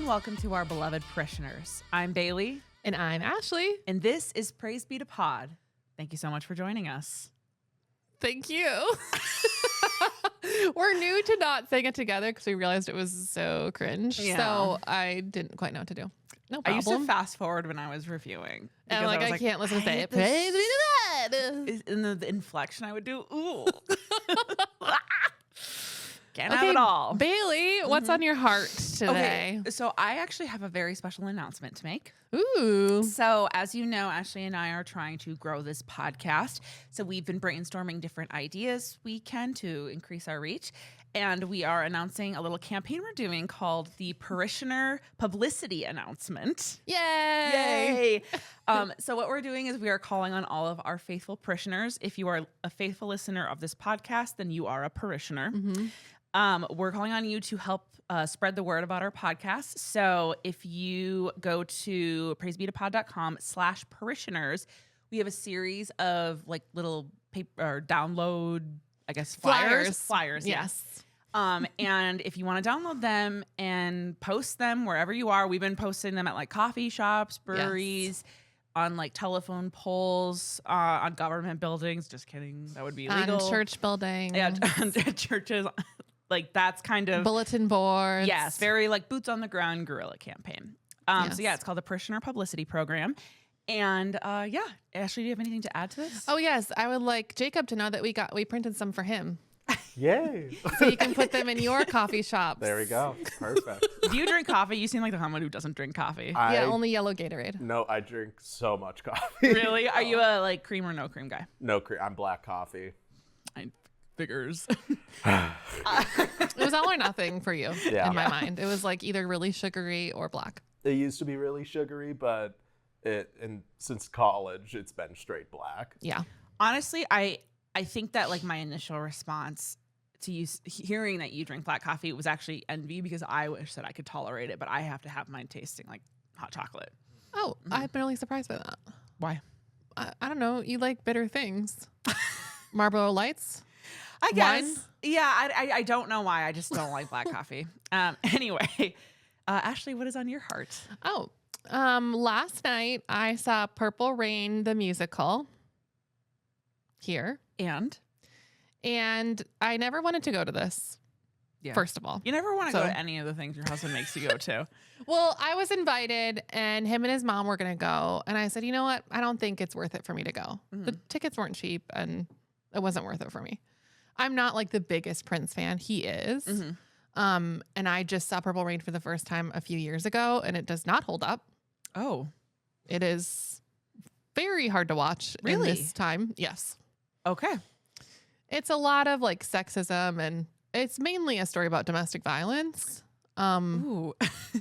welcome to our beloved parishioners. I'm Bailee. And I'm Ashley. And this is Praise Be to Pod. Thank you so much for joining us. Thank you. We're new to not saying it together because we realized it was so cringe. Yeah. So I didn't quite know what to do. No problem. I used to fast forward when I was reviewing. And I can't listen to say it. Praise be to God. In the inflection I would do, ooh. Can't have it all. Bailee, what's on your heart today? Okay, so I actually have a very special announcement to make. Ooh. So as you know, Ashley and I are trying to grow this podcast. So we've been brainstorming different ideas we can to increase our reach. And we are announcing a little campaign we're doing called the Parishioner Publicity Announcement. Yay. So what we're doing is we are calling on all of our faithful parishioners. If you are a faithful listener of this podcast, then you are a parishioner. Mm-hmm. We're calling on you to help spread the word about our podcast. So if you go to praisebetopod.com/parishioners, we have a series of like little paper or download, I guess, flyers. Yes. And if you want to download them and post them wherever you are, we've been posting them at like coffee shops, breweries, on like telephone poles, on government buildings. Just kidding. That would be illegal. On church buildings. Yeah, on churches. Like that's kind of bulletin boards. Yes, very like boots on the ground guerrilla campaign. So yeah, it's called the Parishioner Publicity Program. And yeah, Ashley, do you have anything to add to this? Oh yes, I would like Jacob to know that we printed some for him. Yay. So you can put them in your coffee shops. There we go. Perfect. Do you drink coffee? You seem like the someone who doesn't drink coffee. Yeah, only yellow Gatorade. No, I drink so much coffee. Really? Are you a like cream or no cream guy? No cream. I'm black coffee. Figures. It was all or nothing for you Yeah. in my mind. It was like either really sugary or black. It used to be really sugary, but since college, it's been straight black. Yeah. Honestly, I think that like my initial response to you hearing that you drink black coffee was actually envy because I wish that I could tolerate it, but I have to have mine tasting like hot chocolate. Oh, I've been really surprised by that. Why? I don't know. You like bitter things. Marlboro Lights? I guess. Wine? Yeah, I don't know why. I just don't like black coffee. Anyway, Ashley, what is on your heart? Oh, last night I saw Purple Rain, the musical here. And I never wanted to go to this. Yeah. First of all. You never want to go to any of the things your husband makes you go to. Well, I was invited and him and his mom were going to go. And I said, you know what? I don't think it's worth it for me to go. Mm-hmm. The tickets weren't cheap and it wasn't worth it for me. I'm not like the biggest Prince fan. He is. Mm-hmm. And I just saw Purple Rain for the first time a few years ago and it does not hold up. Oh. It is very hard to watch Really? in this time. Yes. Okay. It's a lot of like sexism and it's mainly a story about domestic violence. Ooh.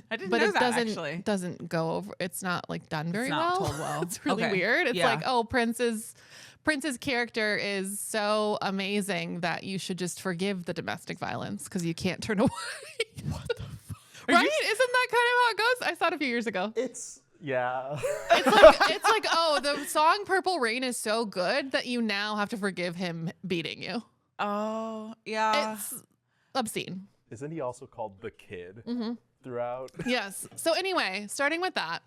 I didn't But know it that actually. doesn't go over. It's not like done very not well. told well. It's really Okay. weird. It's Yeah. like, oh, Prince's character is so amazing that you should just forgive the domestic violence because you can't turn away. What the fuck? Right? Isn't that kind of how it goes? I saw it a few years ago. Yeah. It's like, oh, the song Purple Rain is so good that you now have to forgive him beating you. Oh, yeah. It's obscene. Isn't he also called the Kid Mm-hmm. throughout? Yes. So anyway, starting with that.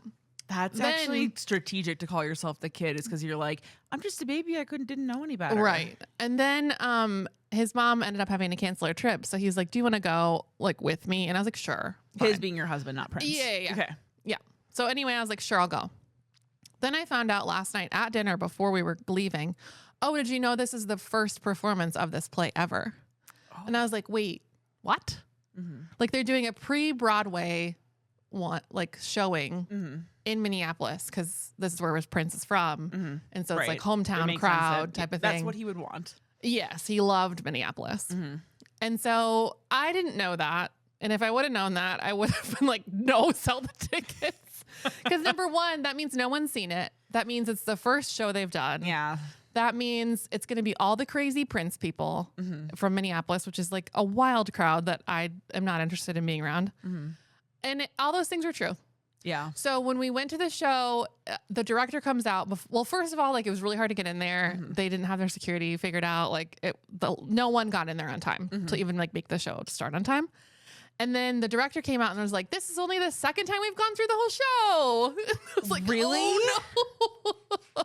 That's Then- actually strategic to call yourself the Kid is because you're like, I'm just a baby. I didn't know any better. Right. And then his mom ended up having to cancel her trip. So he's like, do you want to go like with me? And I was like, sure. His fine. being your husband, not Prince. Yeah. Okay. Yeah. So anyway, I was like, sure, I'll go. Then I found out last night at dinner before we were leaving, oh, did you know this is the first performance of this play ever? Oh. And I was like, wait, what? Mm-hmm. Like they're doing a pre-Broadway showing Mm-hmm. in Minneapolis because this is where Prince is from. Mm-hmm. And so it's like It hometown makes crowd sense type of that's thing. what he would want. Yes, he loved Minneapolis. Mm-hmm. And so I didn't know that. And if I would have known that, I would have been like, no, sell the tickets. Because number one, that means no one's seen it. That means it's the first show they've done. Yeah. That means it's going to be all the crazy Prince people from Minneapolis, which is like a wild crowd that I am not interested in being around. Mm-hmm. And all those things were true. Yeah. So when we went to the show, the director comes out. Well, first of all, like it was really hard to get in there. Mm-hmm. They didn't have their security figured out. Like no one got in there on time to even like make the show to start on time. And then the director came out and was like, this is only the second time we've gone through the whole show. I was like, Really? Oh, no.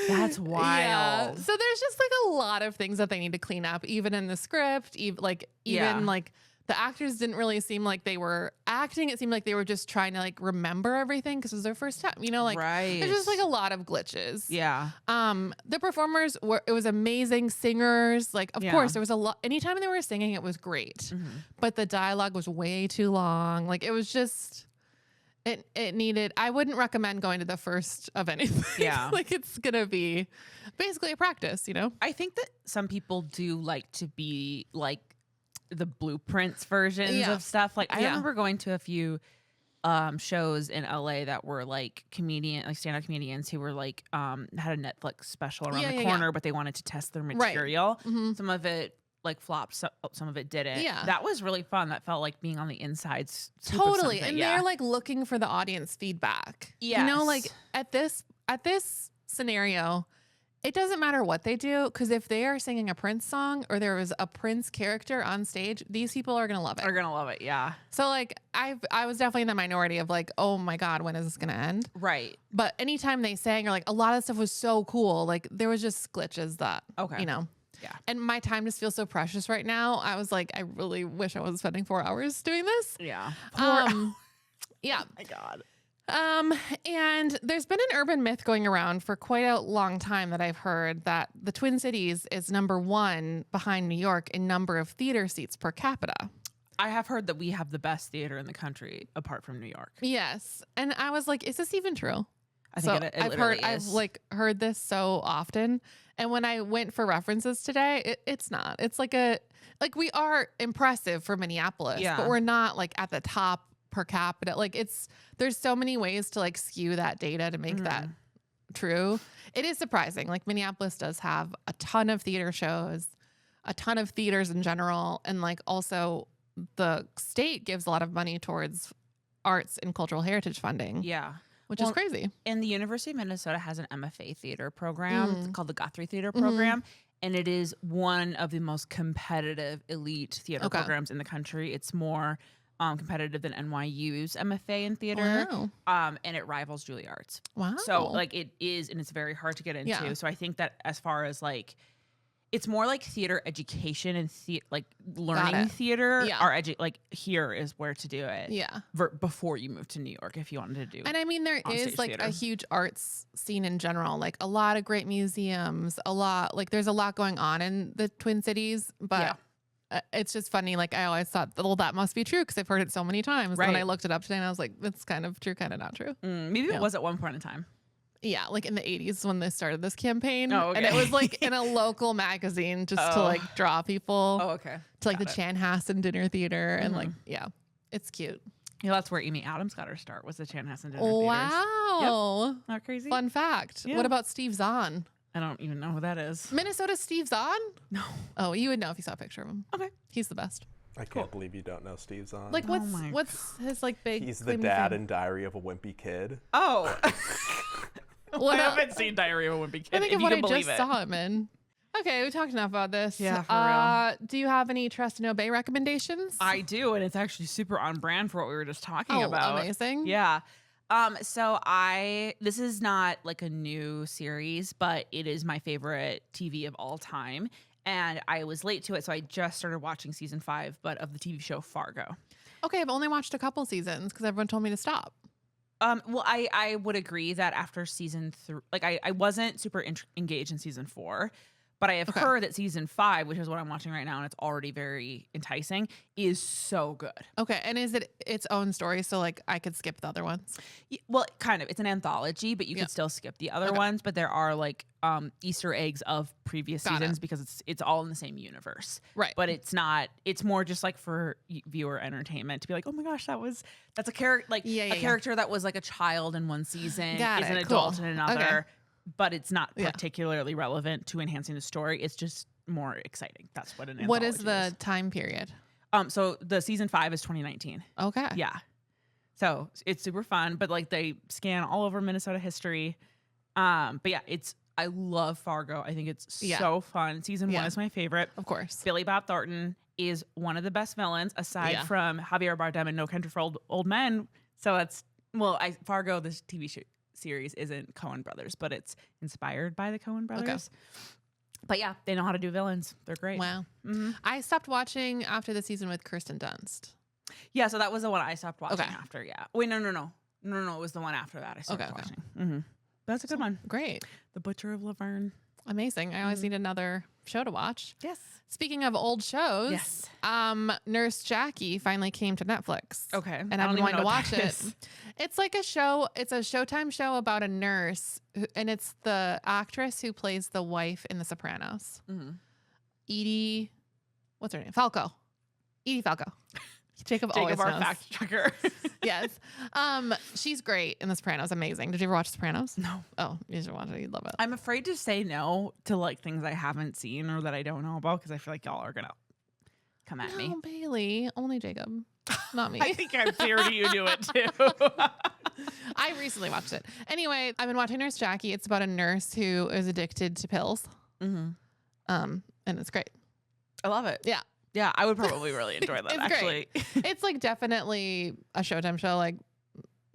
That's wild. Yeah. So there's just like a lot of things that they need to clean up, even in the script, even like the actors didn't really seem like they were acting. It seemed like they were just trying to like remember everything because it was their first time, you know, like there's just like a lot of glitches. Yeah. The performers it was amazing singers. Like, of course there was a lot, anytime they were singing, it was great, but the dialogue was way too long. Like it was just, it needed, I wouldn't recommend going to the first of anything. Yeah. Like it's going to be basically a practice, you know? I think that some people do like to be like the blueprints versions of stuff. Like I remember going to a few shows in LA that were like stand-up comedians who were like had a Netflix special around the corner, but they wanted to test their material. Right. Some of it like flopped, some of it didn't. Yeah. That was really fun. That felt like being on the inside. Totally. And they're like looking for the audience feedback. Yeah. You know, like at this scenario, it doesn't matter what they do, because if they are singing a Prince song or there was a Prince character on stage, these people are going to love it. Are going to love it, yeah. So like I was definitely in the minority of like, oh my God, when is this going to end? Right. But anytime they sang, or like a lot of stuff was so cool, like there was just glitches that, you know. Yeah. And my time just feels so precious right now. I was like, I really wish I was spending 4 hours doing this. Yeah. Yeah. Oh my God. And there's been an urban myth going around for quite a long time that I've heard that the Twin Cities is #1 behind New York in number of theater seats per capita. I have heard that we have the best theater in the country apart from New York. Yes. And I was like, is this even true? I think it literally is. I've like heard this so often. And when I went for references today, it's not. It's like we are impressive for Minneapolis, but we're not like at the top per capita. Like there's so many ways to like skew that data to make that true. It is surprising. Like Minneapolis does have a ton of theater shows, a ton of theaters in general. And like also the state gives a lot of money towards arts and cultural heritage funding. Yeah. Which is crazy. And the University of Minnesota has an MFA theater program called the Guthrie Theater Program. And it is one of the most competitive elite theater programs in the country. It's more competitive than NYU's MFA in theater. Wow. And it rivals Juilliard's. Wow. So like it is, and it's very hard to get into. Yeah. So I think that as far as like, it's more like theater education and like learning theater. Yeah. Like here is where to do it. Yeah. Before you move to New York, if you wanted to do. And I mean, there is like theater. A huge arts scene in general, like a lot of great museums, there's a lot going on in the Twin Cities, but it's just funny. Like I always thought, well, that must be true because I've heard it so many times. Right. When I looked it up today and I was like, that's kind of true, kind of not true. Maybe it was at one point in time. Yeah, like in the 80s when they started this campaign. Oh, okay. And it was like in a local magazine just to like draw people. Oh, okay. To like the Chanhassen Dinner Theater. And like, it's cute. Yeah, that's where Amy Adams got her start, was the Chanhassen Dinner Theaters. Wow. Yep. Not crazy? Fun fact. Yeah. What about Steve Zahn? I don't even know who that is. Minnesota Steve Zahn? No. Oh, you would know if you saw a picture of him. Okay. He's the best. I can't believe you don't know Steve Zahn. Like, what's his like big... He's the dad in Diary of a Wimpy Kid. Oh. I haven't seen Diary of a Wimpy Kid. I think of what I just saw him in. Okay, we talked enough about this. Yeah, for real. Do you have any trust and obey recommendations? I do, and it's actually super on brand for what we were just talking about. Amazing. Yeah. So this is not like a new series, but it is my favorite TV of all time. And I was late to it, so I just started watching season 5, but of the TV show Fargo. Okay, I've only watched a couple seasons because everyone told me to stop. Well, I would agree that after season 3, like I wasn't super engaged in season 4, but I have heard that season 5, which is what I'm watching right now, and it's already very enticing, is so good. Okay, and is it its own story? So like I could skip the other ones? Well, kind of. It's an anthology, but you could still skip the other ones. But there are like Easter eggs of previous seasons because it's all in the same universe. Right. But it's not. It's more just like for viewer entertainment to be like, oh my gosh, that's a character character that was like a child in one season is an adult in another. Okay. But it's not particularly relevant to enhancing the story. It's just more exciting. That's what an anthology is. What is the time period? So the season 5 is 2019. Okay. Yeah. So it's super fun, but like they scan all over Minnesota history. But yeah, I love Fargo. I think it's so fun. Season 1 is my favorite. Of course. Billy Bob Thornton is one of the best villains aside from Javier Bardem in No Country for Old Men. So that's, Fargo, this TV series isn't Coen Brothers, but it's inspired by the Coen Brothers. Okay. But yeah, they know how to do villains. They're great. Wow. Mm-hmm. I stopped watching after the season with Kirsten Dunst. Yeah, so that was the one I stopped watching after. Yeah. Wait, no. It was the one after that I started watching. Mm-hmm. That's a good one. Great. The Butcher of Laverne. Amazing. I always need another show to watch. Yes. Speaking of old shows, Nurse Jackie finally came to Netflix. Okay. And I've been wanting to watch it. It's like a show. It's a Showtime show about a nurse, and it's the actress who plays the wife in The Sopranos. Mm-hmm. Edie, what's her name? Falco. Edie Falco. Jacob always our knows. Fact checker. Yes. She's great in The Sopranos. Amazing. Did you ever watch Sopranos? No. Oh, you should watch it. You'd love it. I'm afraid to say no to like things I haven't seen or that I don't know about because I feel like y'all are gonna come at me. Bailee. Only Jacob. Not me. I think I'm fair to you do it too. I recently watched it. Anyway, I've been watching Nurse Jackie. It's about a nurse who is addicted to pills. Mm-hmm. And it's great. I love it. Yeah. Yeah, I would probably really enjoy that, actually. It's like definitely a Showtime show. Like,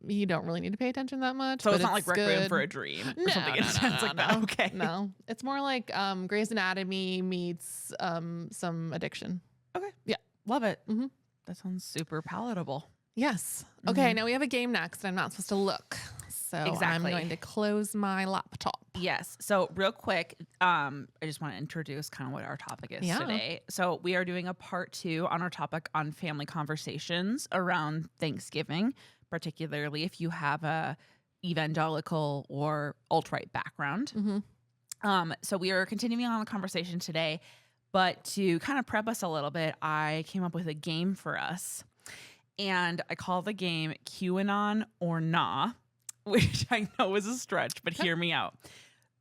you don't really need to pay attention that much. So it's not like Requiem for a Dream or something intense like that. Okay. No. It's more like Grey's Anatomy meets some addiction. Okay. Yeah. Love it. Mm-hmm. That sounds super palatable. Yes. Okay, now we have a game next. I'm not supposed to look. So I'm going to close my laptop. Yes. So real quick, I just want to introduce kind of what our topic is today. So we are doing a part 2 on our topic on family conversations around Thanksgiving, particularly if you have a evangelical or alt-right background. Mm-hmm. So we are continuing on the conversation today, but to kind of prep us a little bit, I came up with a game for us, and I call the game QAnon or Nah, which I know is a stretch, but hear me out.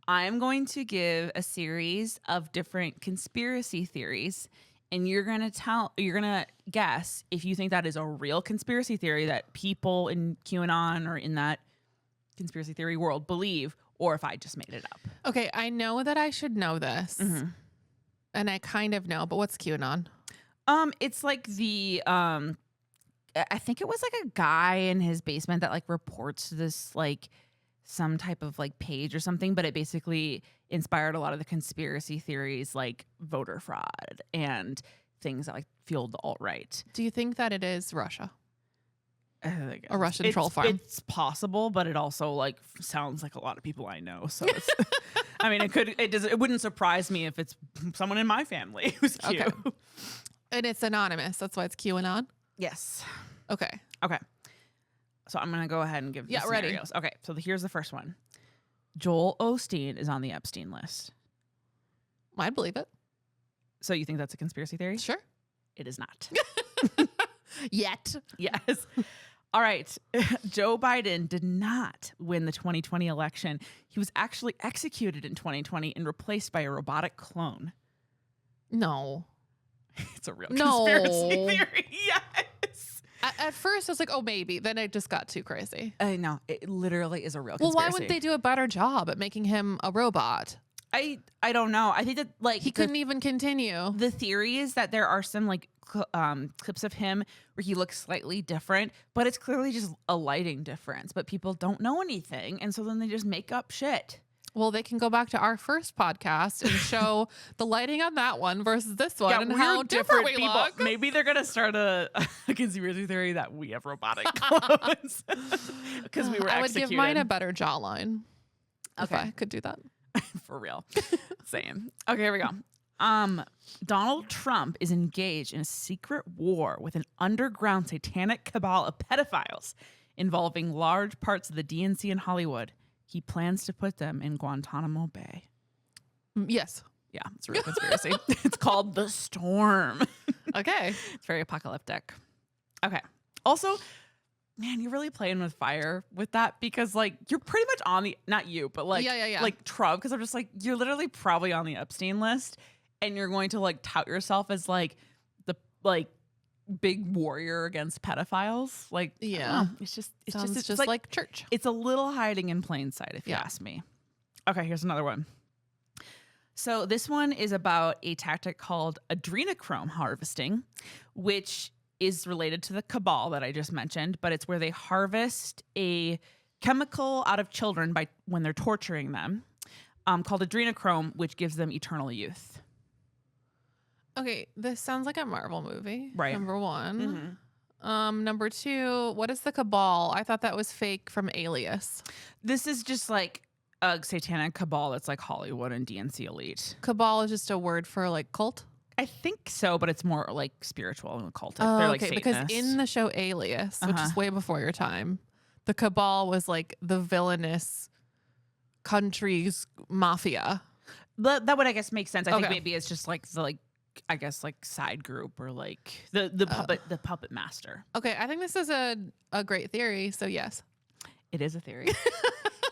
I'm going to give a series of different conspiracy theories, and you're going to guess if you think that is a real conspiracy theory that people in QAnon or in that conspiracy theory world believe, or if I just made it up. Okay, I know that I should know this, and I kind of know, but what's QAnon? It's like the I think it was like a guy in his basement that like reports to this like some type of like page or something, but it basically inspired a lot of the conspiracy theories like voter fraud and things that like fueled the alt-right. Do you think that it is Russia? A Russian troll farm? It's possible, but it also like sounds like a lot of people I know. So it's, I mean, it wouldn't surprise me if it's someone in my family who's Q. Okay. And it's anonymous. That's why it's QAnon? Yes. Okay. So I'm going to go ahead and give the scenarios. Ready. Okay, so here's the first one. Joel Osteen is on the Epstein list. I'd believe it. So you think that's a conspiracy theory? Sure. It is not. Yet. Yes. All right. Joe Biden did not win the 2020 election. He was actually executed in 2020 and replaced by a robotic clone. No. It's a real conspiracy theory. Yes. At first, I was like, oh, maybe. Then it just got too crazy. I know. It literally is a real conspiracy. Well, why wouldn't they do a better job at making him a robot? I don't know. I think that like he couldn't even continue. The theory is that there are some like clips of him where he looks slightly different, but it's clearly just a lighting difference. But people don't know anything, and so then they just make up shit. Well, they can go back to our first podcast and show the lighting on that one versus this one and how different we look. Maybe they're gonna start a conspiracy theory that we have robotic clones because we were. I would executed. give mine a better jawline. Okay. If I could do that. For real. Same. Okay, here we go. Donald Trump is engaged in a secret war with an underground satanic cabal of pedophiles involving large parts of the DNC in Hollywood. He plans to put them in Guantanamo Bay. Yes. Yeah, it's a real conspiracy. It's called The Storm. Okay. It's very apocalyptic. Okay. Also, man, you're really playing with fire with that because, like, you're pretty much on the, not you, but like, like Trump, because I'm just like, you're literally probably on the Epstein list and you're going to like tout yourself as like the, like, big warrior against pedophiles. Like, yeah, it's just like church. It's a little hiding in plain sight, if you ask me. Okay, here's another one. So this one is about a tactic called adrenochrome harvesting, which is related to the cabal that I just mentioned, but it's where they harvest a chemical out of children by when they're torturing them, called adrenochrome, which gives them eternal youth. Okay, this sounds like a Marvel movie. Right. Number one. Number two, what is the cabal? I thought that was fake from Alias. This is just like a satanic cabal that's like Hollywood and DNC elite. Cabal is just a word for like cult? I think so, but it's more like spiritual and occultic. Oh, They're like okay, Satanists. because in the show Alias, which is way before your time, the cabal was like the villainous country's mafia. But that would, I guess, make sense. I think maybe it's just like the I guess like side group or like the puppet master. Okay, I think this is a great theory. So yes, it is a theory.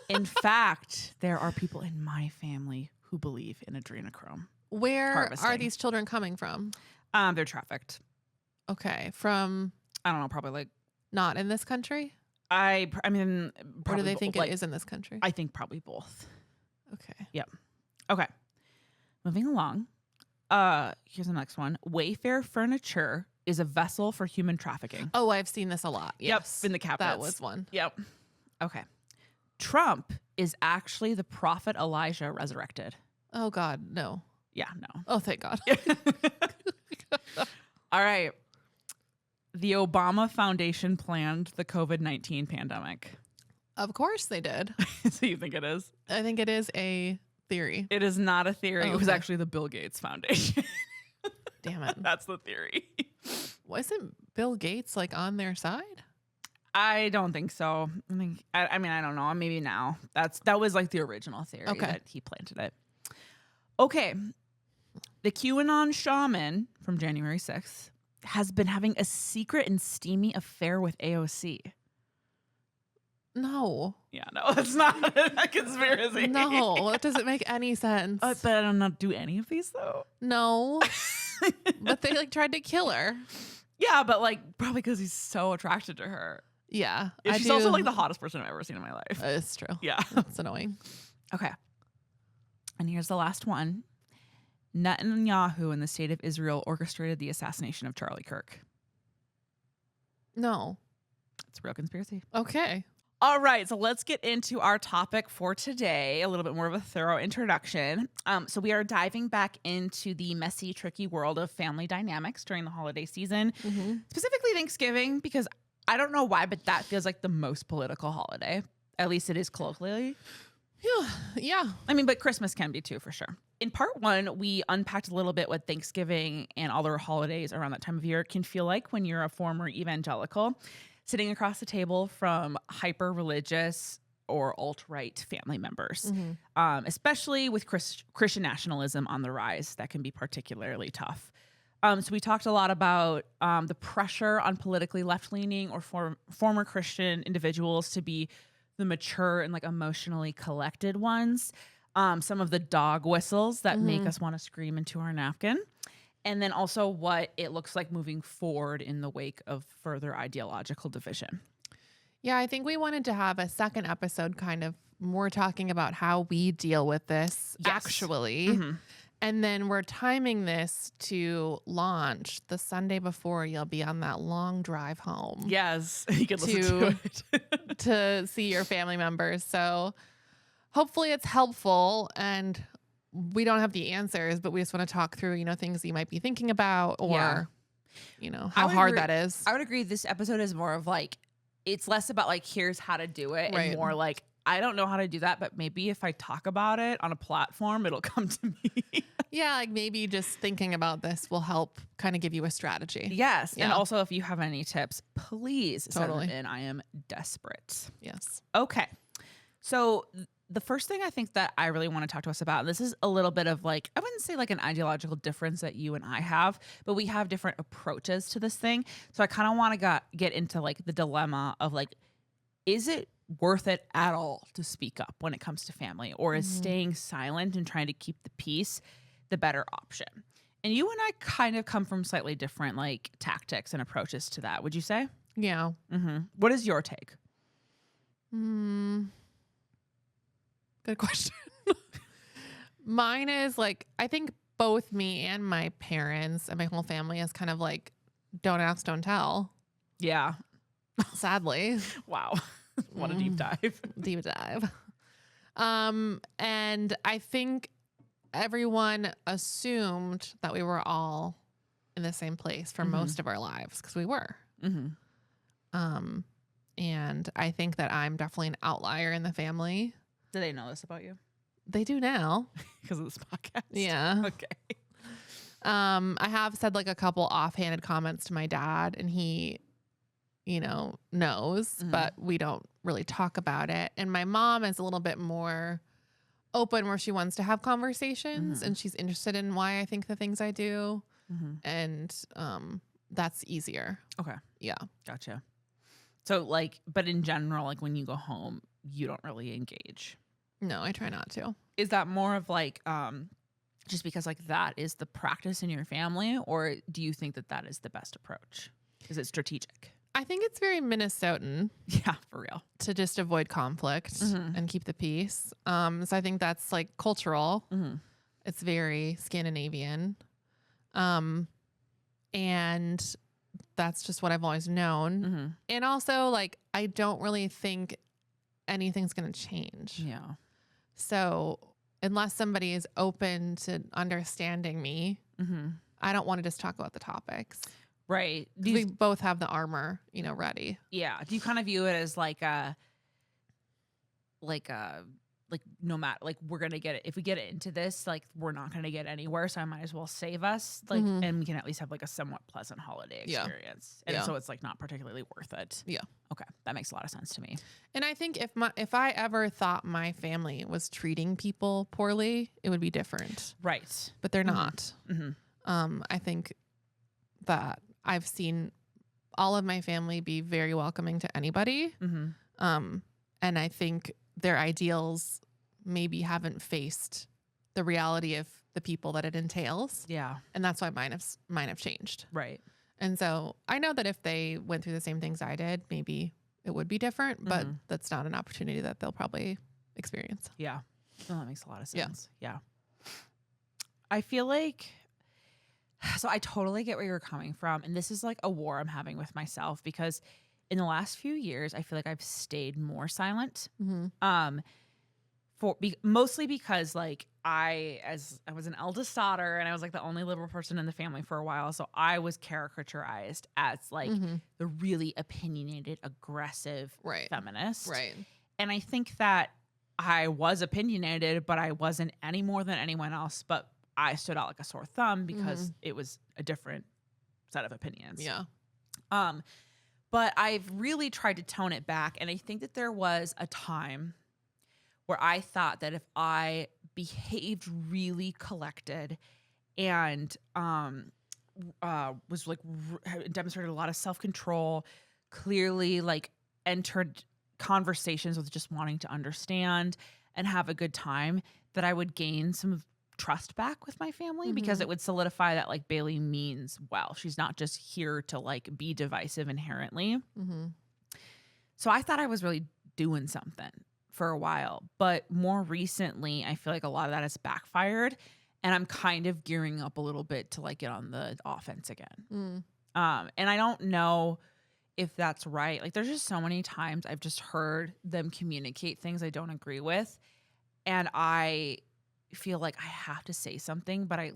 In fact, there are people in my family who believe in adrenochrome. Where harvesting. Are these children coming from? They're trafficked. Okay, from I don't know, probably like not in this country. I mean, or do they think it is in this country? I think probably both. Okay. Yep. Okay. Moving along. Here's the next one. Wayfair Furniture is a vessel for human trafficking. Oh, I've seen this a lot. Yes. Yep, in the cabinets. That was one. Yep. Okay. Trump is actually the prophet Elijah resurrected. Oh God, no. Yeah, no. Oh, thank God. All right. The Obama Foundation planned the COVID-19 pandemic. Of course they did. So you think it is? I think it is a theory. It is not a theory. Oh, It was okay. actually the Bill Gates Foundation. Damn it. That's the theory. Wasn't Bill Gates like on their side? I don't think so. I mean, I don't know. Maybe now. That was like the original theory that he planted it. Okay. The QAnon shaman from January 6th has been having a secret and steamy affair with AOC. No. Yeah, no, it's not a conspiracy. No, that doesn't make any sense. But I don't know, do any of these though. No. But they like tried to kill her. Yeah, but like probably because he's so attracted to her. Yeah. She's also like the hottest person I've ever seen in my life. It's true. Yeah. It's annoying. Okay. And here's the last one. Netanyahu in the state of Israel orchestrated the assassination of Charlie Kirk. No. It's a real conspiracy. Okay. All right, so let's get into our topic for today, a little bit more of a thorough introduction. So we are diving back into the messy, tricky world of family dynamics during the holiday season, specifically Thanksgiving, because I don't know why, but that feels like the most political holiday. At least it is colloquially. Yeah. I mean, but Christmas can be too, for sure. In part one, we unpacked a little bit what Thanksgiving and other holidays around that time of year can feel like when you're a former evangelical, sitting across the table from hyper-religious or alt-right family members, especially with Christian nationalism on the rise. That can be particularly tough. So we talked a lot about the pressure on politically left-leaning or former Christian individuals to be the mature and like emotionally collected ones. Some of the dog whistles that make us want to scream into our napkin. And then also what it looks like moving forward in the wake of further ideological division. Yeah, I think we wanted to have a second episode kind of more talking about how we deal with this actually. And then we're timing this to launch the Sunday before you'll be on that long drive home. Yes, you can listen to it. To see your family members. So hopefully it's helpful, and we don't have the answers, but we just want to talk through, things you might be thinking about or, how hard that is. I would agree. This episode is more of like, it's less about like, here's how to do it and more like, I don't know how to do that, but maybe if I talk about it on a platform, it'll come to me. Yeah, like maybe just thinking about this will help kind of give you a strategy. Yes. Yeah. And also if you have any tips, please send Totally. them in. I am desperate. Yes. Okay. So the first thing I think that I really want to talk to us about, and this is a little bit of like, I wouldn't say like an ideological difference that you and I have, but we have different approaches to this thing. So I kind of want to get into like the dilemma of like, is it worth it at all to speak up when it comes to family, or is staying silent and trying to keep the peace the better option? And you and I kind of come from slightly different like tactics and approaches to that. Would you say? Yeah. What is your take? Good question. Mine is like, I think both me and my parents and my whole family is kind of like, don't ask, don't tell. Yeah. Sadly. Wow. What a deep dive. Deep dive. And I think everyone assumed that we were all in the same place for most of our lives, because we were. And I think that I'm definitely an outlier in the family. Do they know this about you? They do now. Because of this podcast? Yeah. Okay. I have said like a couple offhanded comments to my dad, and he, knows, but we don't really talk about it. And my mom is a little bit more open, where she wants to have conversations and she's interested in why I think the things I do. And that's easier. Okay. Yeah. Gotcha. So like, but in general, like when you go home, you don't really engage. No, I try not to. Is that more of like, just because like that is the practice in your family, or do you think that that is the best approach? Is it strategic? I think it's very Minnesotan. Yeah, for real. To just avoid conflict and keep the peace. So I think that's like cultural. It's very Scandinavian. And that's just what I've always known. And also like, I don't really think anything's going to change. Yeah. So unless somebody is open to understanding me, I don't want to just talk about the topics. Right. We both have the armor, ready. Yeah. Do you kind of view it as like no matter, like we're going to get it. If we get into this, like we're not going to get anywhere. So I might as well save us. Like, and we can at least have like a somewhat pleasant holiday experience. And so it's like not particularly worth it. Yeah. Okay. That makes a lot of sense to me. And I think if I ever thought my family was treating people poorly, it would be different. Right. But they're not. I think that I've seen all of my family be very welcoming to anybody. And I think their ideals maybe haven't faced the reality of the people that it entails. Yeah. And that's why mine have changed. Right. And so I know that if they went through the same things I did, maybe it would be different, but that's not an opportunity that they'll probably experience. Yeah. Well, that makes a lot of sense. Yeah. I feel like, so I totally get where you're coming from. And this is like a war I'm having with myself, because in the last few years, I feel like I've stayed more silent. Mostly because like I was an eldest daughter, and I was like the only liberal person in the family for a while. So I was caricaturized as like the really opinionated, aggressive feminist. Right. And I think that I was opinionated, but I wasn't any more than anyone else. But I stood out like a sore thumb because it was a different set of opinions. Yeah. But I've really tried to tone it back. And I think that there was a time where I thought that if I behaved really collected and was like demonstrated a lot of self-control, clearly like entered conversations with just wanting to understand and have a good time, that I would gain some trust back with my family, because it would solidify that like Bailee means well. She's not just here to like be divisive inherently. So I thought I was really doing something for a while, but more recently I feel like a lot of that has backfired, and I'm kind of gearing up a little bit to like get on the offense again. And I don't know if that's right. Like there's just so many times I've just heard them communicate things I don't agree with, and I feel like I have to say something, but I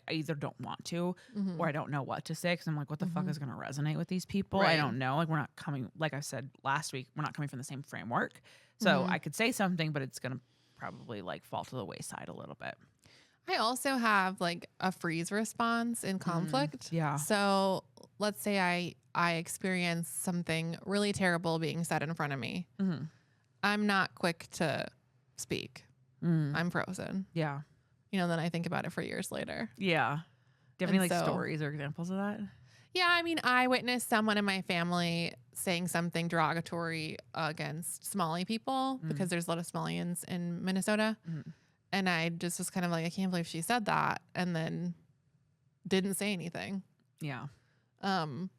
either don't want to or I don't know what to say, because I'm like, what the fuck is going to resonate with these people? Right. I don't know. Like we're not coming, like I said last week, we're not coming from the same framework. So I could say something, but it's going to probably like fall to the wayside a little bit. I also have like a freeze response in conflict. Yeah. So let's say I experience something really terrible being said in front of me. I'm not quick to speak. I'm frozen. Yeah. Then I think about it for years later. Yeah. Do you have any And like so- stories or examples of that? Yeah, I mean, I witnessed someone in my family saying something derogatory against Somali people, because there's a lot of Somalians in Minnesota. And I just was kind of like, I can't believe she said that, and then didn't say anything. Yeah. And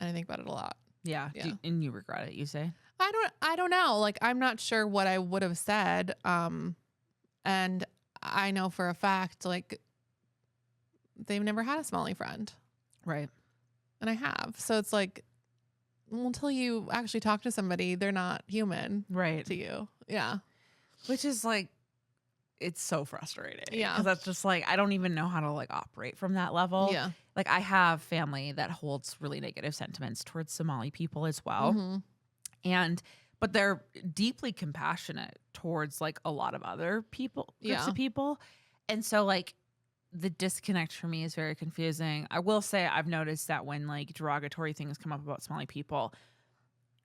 I think about it a lot. Yeah. Yeah. And you regret it, you say? I don't know. Like, I'm not sure what I would have said. And I know for a fact, like, they've never had a Somali friend. Right. And I have. So it's like, well, until you actually talk to somebody, they're not human to you. Yeah. Which is like, it's so frustrating. Yeah. Because that's just like, I don't even know how to like operate from that level. Yeah. Like I have family that holds really negative sentiments towards Somali people as well. Mm-hmm. But they're deeply compassionate towards like a lot of other people, groups of people. And so like the disconnect for me is very confusing. I will say I've noticed that when like derogatory things come up about Somali people,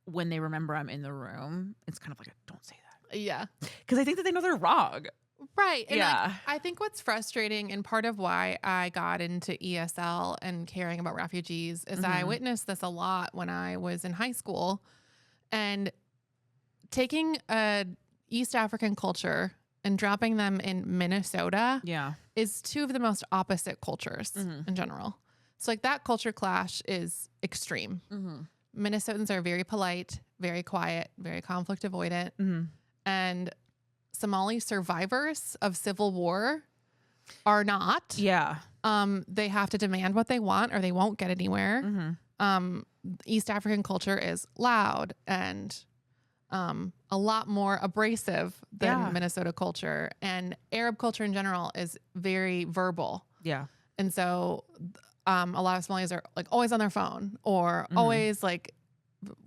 when they remember I'm in the room, it's kind of like, don't say that. Yeah. Because I think that they know they're wrong. Right. And Yeah. like, I think what's frustrating and part of why I got into ESL and caring about refugees is I witnessed this a lot when I was in high school, and taking a East African culture and dropping them in Minnesota is two of the most opposite cultures in general. So like that culture clash is extreme. Minnesotans are very polite, very quiet, very conflict avoidant. And Somali survivors of civil war are not. Yeah. They have to demand what they want or they won't get anywhere. East African culture is loud and a lot more abrasive than Minnesota culture, and Arab culture in general is very verbal. Yeah. And so a lot of Somalis are like always on their phone or always like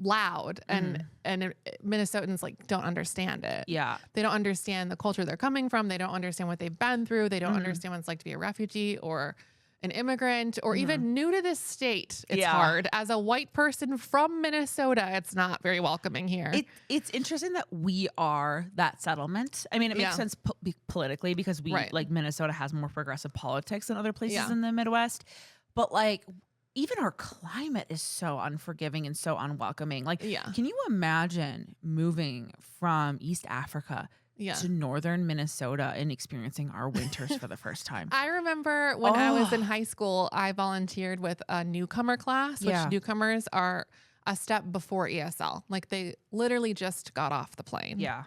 loud, and Minnesotans like don't understand it. Yeah. They don't understand the culture they're coming from. They don't understand what they've been through. They don't understand what it's like to be a refugee or an immigrant or even new to this state. It's hard. As a white person from Minnesota, it's not very welcoming here. It's interesting that we are that settlement. I mean, it makes sense politically because we like Minnesota has more progressive politics than other places in the Midwest. But like even our climate is so unforgiving and so unwelcoming. Like, can you imagine moving from East Africa to northern Minnesota and experiencing our winters for the first time? I remember when I was in high school, I volunteered with a newcomer class, which newcomers are a step before ESL. Like they literally just got off the plane. Yeah.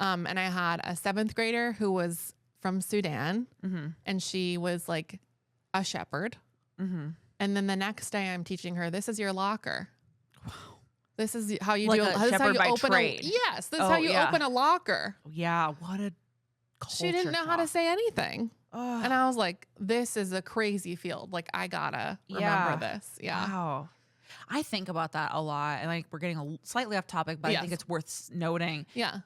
And I had a 7th grader who was from Sudan, and she was like a shepherd. And then the next day I'm teaching her, this is your locker. Wow. This is how you like do a this is how you by open trade. Yes, this is how you open a locker. Yeah, what a culture She didn't know how to say anything. And I was like, this is a crazy field. Like I gotta remember this. Yeah. Wow. I think about that a lot, and like we're getting slightly off topic, but I think it's worth noting. Yeah.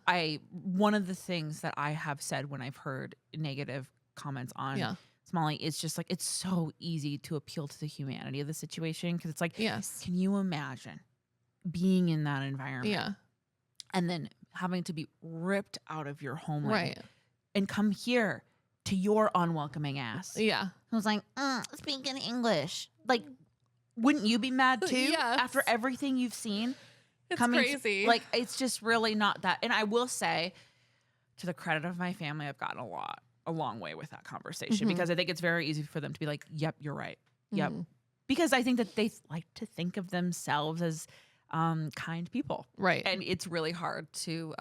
One of the things that I have said when I've heard negative comments on Somali is just like, it's so easy to appeal to the humanity of the situation, because it's like, can you imagine being in that environment and then having to be ripped out of your homeland and come here to your unwelcoming ass? I was like, speaking English. Like, wouldn't you be mad too after everything you've seen? It's crazy. Like, it's just really not that. And I will say, to the credit of my family, I've gotten a long way with that conversation, because I think it's very easy for them to be like, yep, you're right. Yep. Because I think that they like to think of themselves as kind people. Right. And it's really hard to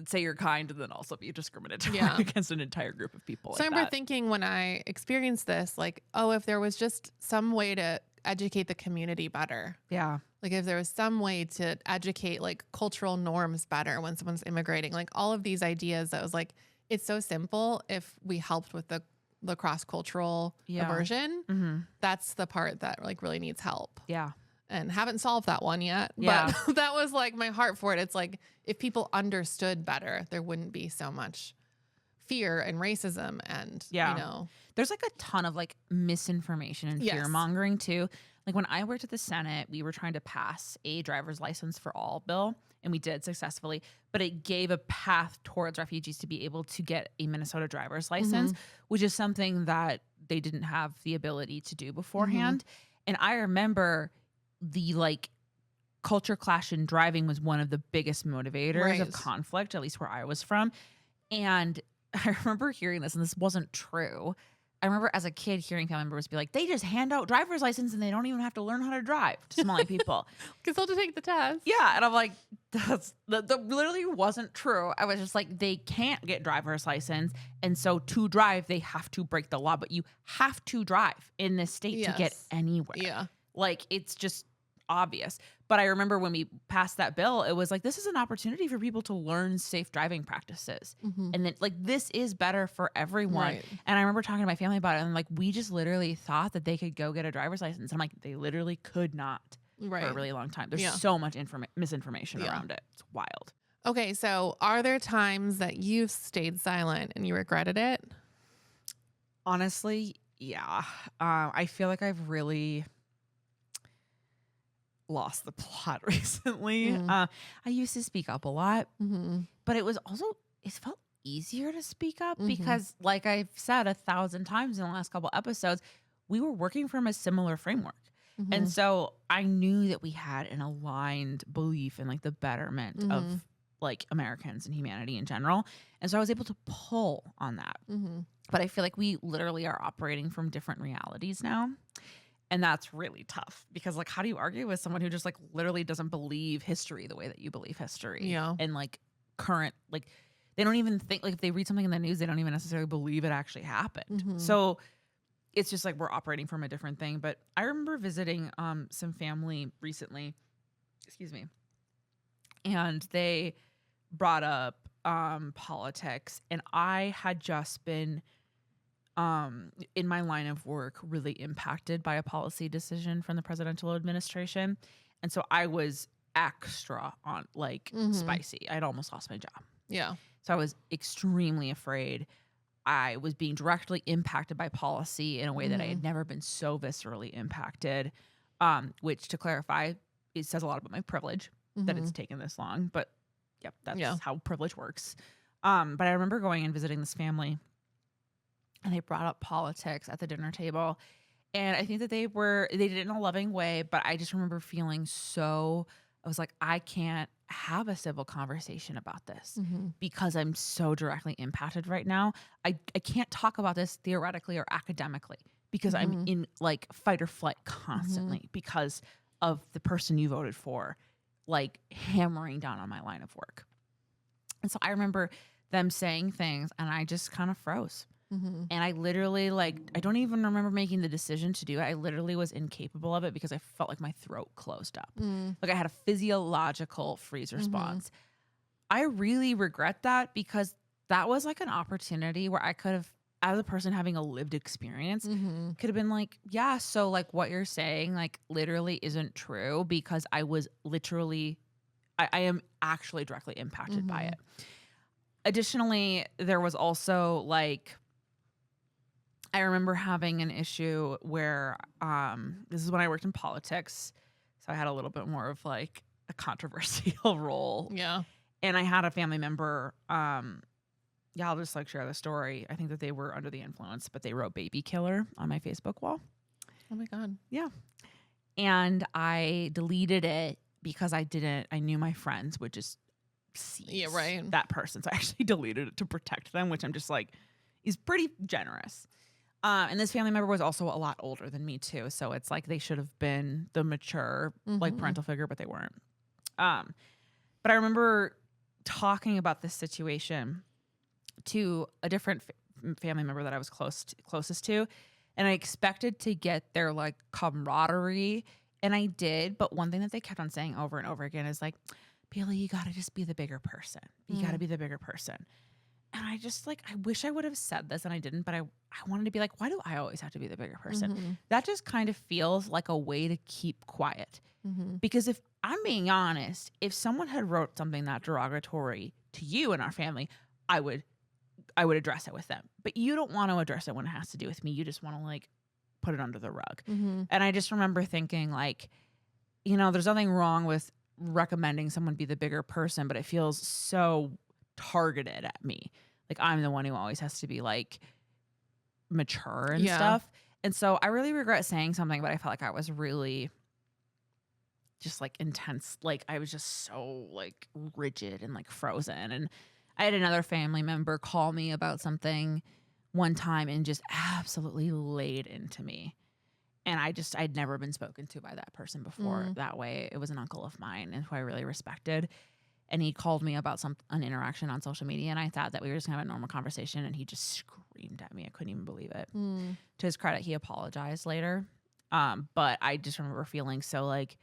say you're kind and then also be discriminatory against an entire group of people. So I remember thinking when I experienced this, like, oh, if there was just some way to educate the community better. Yeah. Like if there was some way to educate like cultural norms better when someone's immigrating, like all of these ideas that was like, it's so simple if we helped with the cross-cultural immersion. That's the part that like really needs help. Yeah. And haven't solved that one yet. But that was like my heart for it. It's like if people understood better, there wouldn't be so much fear and racism and, you know. There's like a ton of like misinformation and fear mongering too. Like when I worked at the Senate, we were trying to pass a driver's license for all bill, and we did successfully, but it gave a path towards refugees to be able to get a Minnesota driver's license, which is something that they didn't have the ability to do beforehand. And I remember the like culture clash in driving was one of the biggest motivators of conflict, at least where I was from. And I remember hearing this, and this wasn't true, I remember as a kid hearing family members be like, they just hand out driver's license and they don't even have to learn how to drive to Somali people. Because they'll just take the test. Yeah. And I'm like, that literally wasn't true. I was just like, they can't get driver's license. And so to drive, they have to break the law. But you have to drive in this state to get anywhere. Yeah. Like, it's just obvious. But I remember when we passed that bill, it was like, this is an opportunity for people to learn safe driving practices. And then like, this is better for everyone. Right. And I remember talking to my family about it, and like, we just literally thought that they could go get a driver's license. I'm like, they literally could not for a really long time. There's so much misinformation around it. It's wild. Okay. So are there times that you've stayed silent and you regretted it? Honestly, yeah. I feel like I've really lost the plot recently. I used to speak up a lot, but it felt easier to speak up because, like I've said 1,000 times in the last couple episodes, we were working from a similar framework. And so I knew that we had an aligned belief in like the betterment of like Americans and humanity in general. And so I was able to pull on that. But I feel like we literally are operating from different realities now. And that's really tough because, like, how do you argue with someone who just, like, literally doesn't believe history the way that you believe history? Yeah. And, like, current, like, they don't even think, like, if they read something in the news, they don't even necessarily believe it actually happened. So it's just, like, we're operating from a different thing. But I remember visiting some family recently, and they brought up politics. And I had just been in my line of work really impacted by a policy decision from the presidential administration. And so I was extra on like spicy. I'd almost lost my job. Yeah. So I was extremely afraid. I was being directly impacted by policy in a way that I had never been so viscerally impacted, which, to clarify, it says a lot about my privilege that it's taken this long. But yep, that's how privilege works. But I remember going and visiting this family, and they brought up politics at the dinner table. And I think that they did it in a loving way, but I just remember feeling I was like, I can't have a civil conversation about this because I'm so directly impacted right now. I can't talk about this theoretically or academically because I'm in like fight or flight constantly because of the person you voted for, like hammering down on my line of work. And so I remember them saying things and I just kind of froze. And I literally, like, I don't even remember making the decision to do it. I literally was incapable of it because I felt like my throat closed up. Like I had a physiological freeze response. I really regret that because that was like an opportunity where I could have, as a person having a lived experience, could have been like, yeah, so like what you're saying, like literally isn't true because I was literally, I am actually directly impacted by it. Additionally, there was also like, I remember having an issue where this is when I worked in politics. So I had a little bit more of like a controversial role. Yeah. And I had a family member, I'll just like share the story. I think that they were under the influence, but they wrote baby killer on my Facebook wall. Oh my God. Yeah. And I deleted it because I knew my friends would just see that person. So I actually deleted it to protect them, which I'm just like, is pretty generous. And this family member was also a lot older than me too. So it's like they should have been the mature, like parental figure, but they weren't. But I remember talking about this situation to a different family member that I was closest to. And I expected to get their like camaraderie. And I did. But one thing that they kept on saying over and over again is like, Bailee, you got to just be the bigger person. You got to be the bigger person. And I just like, I wish I would have said this and I didn't, but I wanted to be like, why do I always have to be the bigger person? That just kind of feels like a way to keep quiet. Because if I'm being honest, if someone had wrote something that derogatory to you and our family, I would address it with them. But you don't want to address it when it has to do with me. You just want to like put it under the rug. And I just remember thinking like, you know, there's nothing wrong with recommending someone be the bigger person, but it feels so targeted at me. Like I'm the one who always has to be like mature and stuff. And so I really regret saying something, but I felt like I was really just like intense. Like I was just so like rigid and like frozen. And I had another family member call me about something one time and just absolutely laid into me. And I'd never been spoken to by that person before that way. It was an uncle of mine and who I really respected. And he called me about an interaction on social media. And I thought that we were just going to have a normal conversation. And he just screamed at me. I couldn't even believe it. To his credit, he apologized later. But I just remember feeling so like,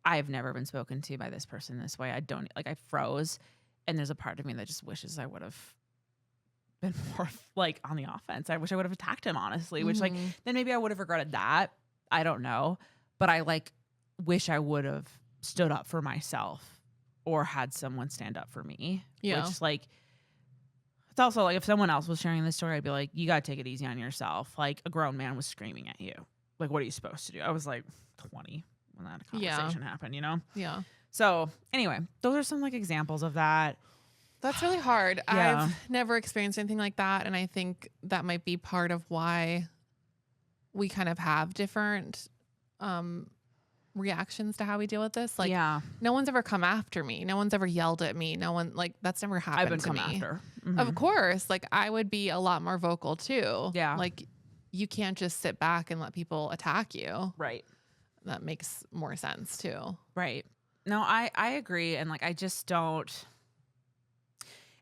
I've never been spoken to by this person this way. I froze. And there's a part of me that just wishes I would have been more like on the offense. I wish I would have attacked him, honestly, which like, then maybe I would have regretted that. I don't know. But I like wish I would have stood up for myself or had someone stand up for me. Yeah. Which like, it's also like if someone else was sharing this story, I'd be like, you got to take it easy on yourself. Like a grown man was screaming at you. Like, what are you supposed to do? I was like 20 when that conversation happened, you know? Yeah. So anyway, those are some like examples of that. That's really hard. Yeah. I've never experienced anything like that. And I think that might be part of why we kind of have different reactions to how we deal with this. Like, no one's ever come after me. No one's ever yelled at me. No one, like, that's never happened I've been to come me. after. Of course. Like, I would be a lot more vocal too. Yeah. Like, you can't just sit back and let people attack you. Right. That makes more sense too. Right. No, I agree. And like, I just don't.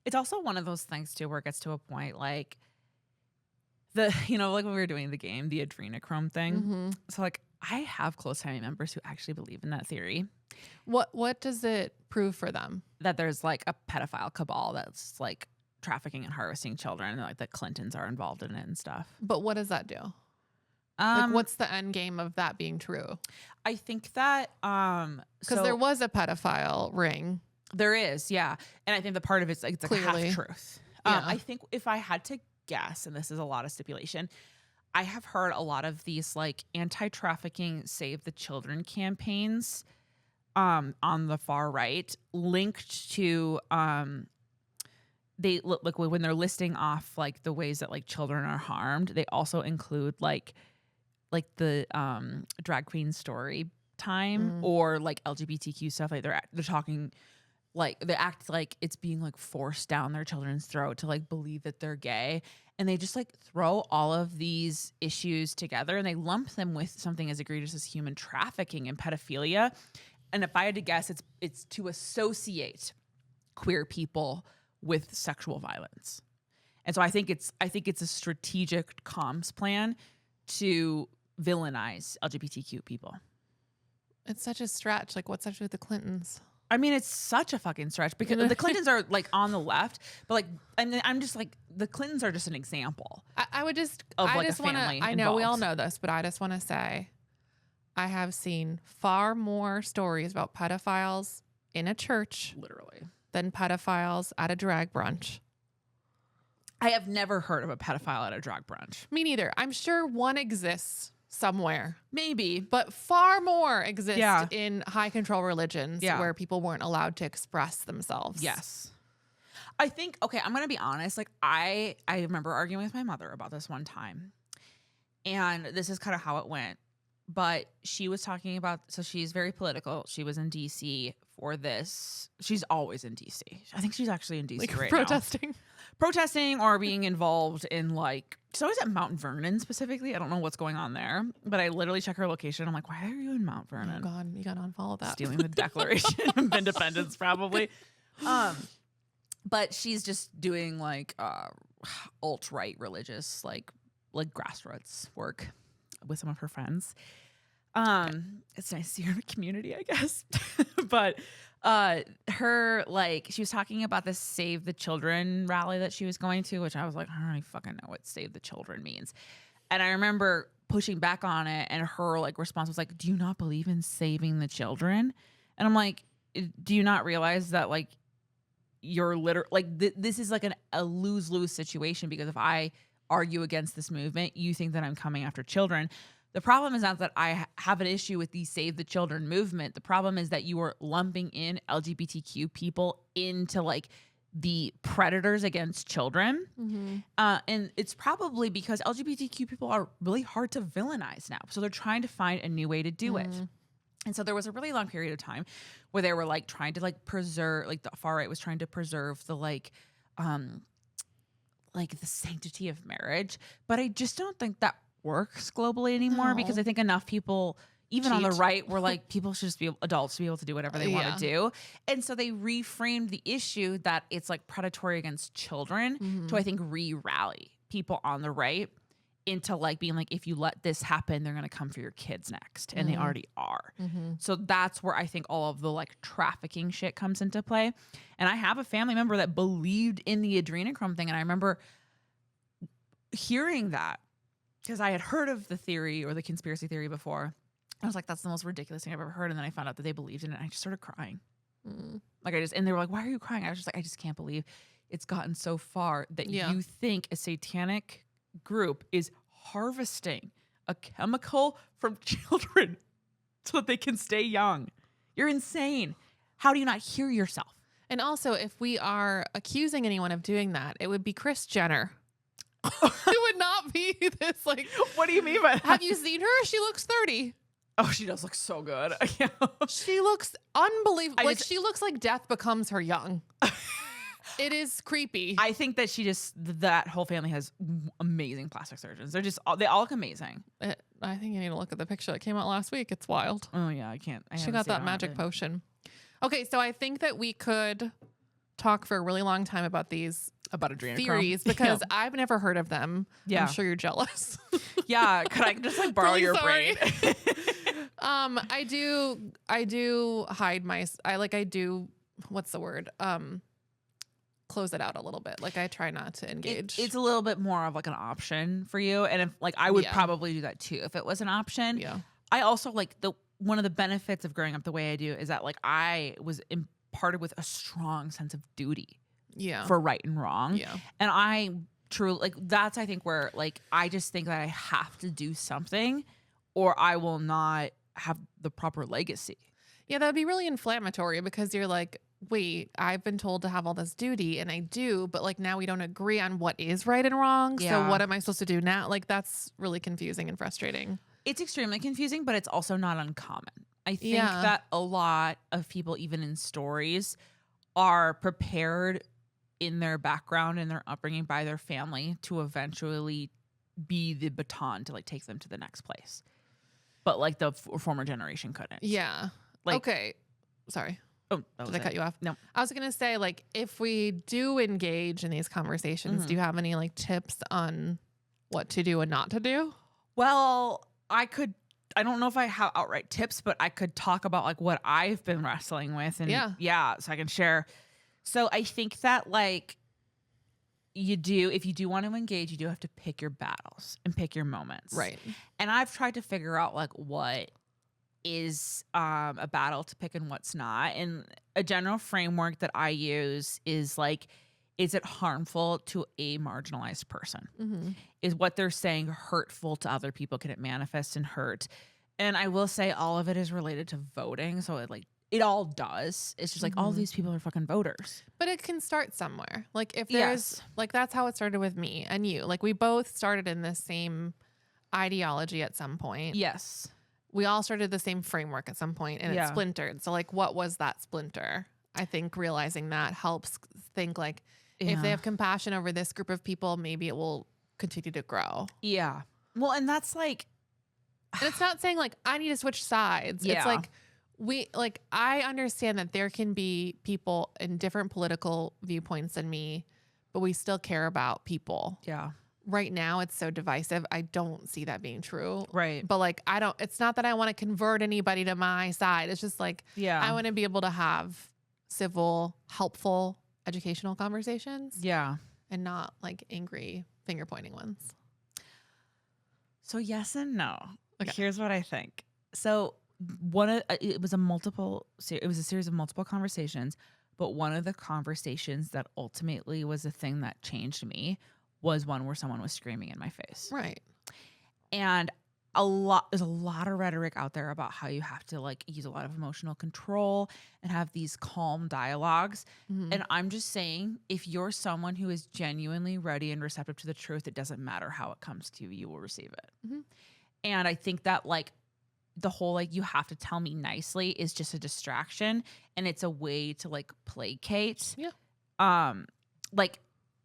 It's also one of those things too, where it gets to a point like like when we were doing the game, the adrenochrome thing. So like, I have close family members who actually believe in that theory. What does it prove for them? That there's like a pedophile cabal that's like trafficking and harvesting children, and like the Clintons are involved in it and stuff. But what does that do? Like, what's the end game of that being true? I think that because there was a pedophile ring. There is, yeah, and I think the part of it's like a half truth. I think if I had to guess, and this is a lot of stipulation, I have heard a lot of these like anti-trafficking Save the Children campaigns on the far right linked to they look when they're listing off like the ways that like children are harmed, they also include like the drag queen story time or like LGBTQ stuff. Like they're talking like they act like it's being like forced down their children's throat to like believe that they're gay. And they just like throw all of these issues together and they lump them with something as egregious as human trafficking and pedophilia. And if I had to guess, it's to associate queer people with sexual violence. And so I think it's a strategic comms plan to villainize LGBTQ people. It's such a stretch. Like, what's up with the Clintons? I mean, it's such a fucking stretch because the Clintons are like on the left, but like, I'm just like, the Clintons are just an example. I just want to, I know we all know this, but I just want to say, I have seen far more stories about pedophiles in a church, literally, than pedophiles at a drag brunch. I have never heard of a pedophile at a drag brunch. Me neither. I'm sure one exists somewhere. Maybe. But far more exist in high control religions where people weren't allowed to express themselves. Yes. I think, okay, I'm going to be honest. Like I remember arguing with my mother about this one time. And this is kind of how it went. But she was talking about, so she's very political. She was in DC for this. She's always in DC. I think she's actually in DC like right protesting. Now. Protesting or being involved in like, she's always at Mount Vernon specifically. I don't know what's going on there, but I literally check her location. I'm like, why are you in Mount Vernon? Oh God, you got to unfollow that. Stealing the Declaration of Independence probably. But she's just doing like alt-right religious, like grassroots work with some of her friends. It's nice to see her in a community, I guess. But her, like, she was talking about this Save the Children rally that she was going to, which I was like, I don't really fucking know what Save the Children means. And I remember pushing back on it, and her like response was like, do you not believe in saving the children? And I'm like, do you not realize that like you're this is like a lose-lose situation, because if I argue against this movement, you think that I'm coming after children. The problem is not that I have an issue with the Save the Children movement. The problem is that you are lumping in LGBTQ people into like the predators against children. And it's probably because LGBTQ people are really hard to villainize now. So they're trying to find a new way to do it. And so there was a really long period of time where they were like trying to like preserve, like the far right was trying to preserve the like like the sanctity of marriage, but I just don't think that works globally anymore because I think enough people, even on the right, were like, people should just be adults to be able to do whatever they want to do. And so they reframed the issue that it's like predatory against children to, I think, rally people on the right into like being like, if you let this happen, they're going to come for your kids next. And they already are. So that's where I think all of the like trafficking shit comes into play. And I have a family member that believed in the adrenochrome thing. And I remember hearing that because I had heard of the theory or the conspiracy theory before. I was like, that's the most ridiculous thing I've ever heard. And then I found out that they believed in it. And I just started crying. Like and they were like, why are you crying? I was just like, I just can't believe it's gotten so far that you think a satanic group is harvesting a chemical from children so that they can stay young. You're insane. How do you not hear yourself? And also, if we are accusing anyone of doing that, it would be Kris Jenner. It would not be this like. What do you mean by that? Have you seen her? She looks 30. Oh, she does look so good. She looks unbelievable. Like she looks like death becomes her young. It is creepy. I think that that whole family has amazing plastic surgeons. They all look amazing. I think you need to look at the picture that came out last week. It's wild. Oh yeah, I can't. She got that magic potion. Okay, so I think that we could talk for a really long time about these adrenochrome theories because I've never heard of them. Yeah. I'm sure you're jealous. Yeah, could I just like borrow your brain? I do hide what's the word? Close it out a little bit. Like I try not to engage. It's a little bit more of like an option for you. And if like I would probably do that too if it was an option. Yeah. I also like one of the benefits of growing up the way I do is that like I was imparted with a strong sense of duty. Yeah. For right and wrong. Yeah. And I truly like that's I think where like I just think that I have to do something or I will not have the proper legacy. Yeah, that would be really inflammatory because you're like, wait, I've been told to have all this duty and I do, but like now we don't agree on what is right and wrong. Yeah. So what am I supposed to do now? Like that's really confusing and frustrating. It's extremely confusing, but it's also not uncommon. I think that a lot of people, even in stories, are prepared in their background and their upbringing by their family to eventually be the baton to like take them to the next place. But like the former generation couldn't. Yeah. Like, okay. Sorry. Oh, did I cut you off? No. I was going to say, like, if we do engage in these conversations, do you have any like tips on what to do and not to do? Well, I don't know if I have outright tips, but I could talk about like what I've been wrestling with and so I can share. So I think that like if you do want to engage, you do have to pick your battles and pick your moments. Right. And I've tried to figure out like what is a battle to pick and what's not. And a general framework that I use is like, is it harmful to a marginalized person? Is what they're saying hurtful to other people? Can it manifest in hurt? And I will say all of it is related to voting. So it all does. It's just like all these people are fucking voters. But it can start somewhere. Like if there's like that's how it started with me and you. Like we both started in the same ideology at some point. Yes. We all started the same framework at some point and it splintered. So like what was that splinter? I think realizing that helps think like if they have compassion over this group of people, maybe it will continue to grow. Yeah. Well, and that's like and it's not saying like I need to switch sides. It's like I understand that there can be people in different political viewpoints than me, but we still care about people. Yeah. Right now it's so divisive. I don't see that being true. Right. But like it's not that I want to convert anybody to my side. It's just like I want to be able to have civil, helpful, educational conversations. Yeah. And not like angry finger pointing ones. So yes and no. Okay. Here's what I think. So it was a series of multiple conversations, but one of the conversations that ultimately was the thing that changed me was one where someone was screaming in my face. Right. And there's a lot of rhetoric out there about how you have to like use a lot of emotional control and have these calm dialogues. And I'm just saying, if you're someone who is genuinely ready and receptive to the truth, it doesn't matter how it comes to you, you will receive it. And I think that like the whole like you have to tell me nicely is just a distraction and it's a way to like placate. Yeah. Like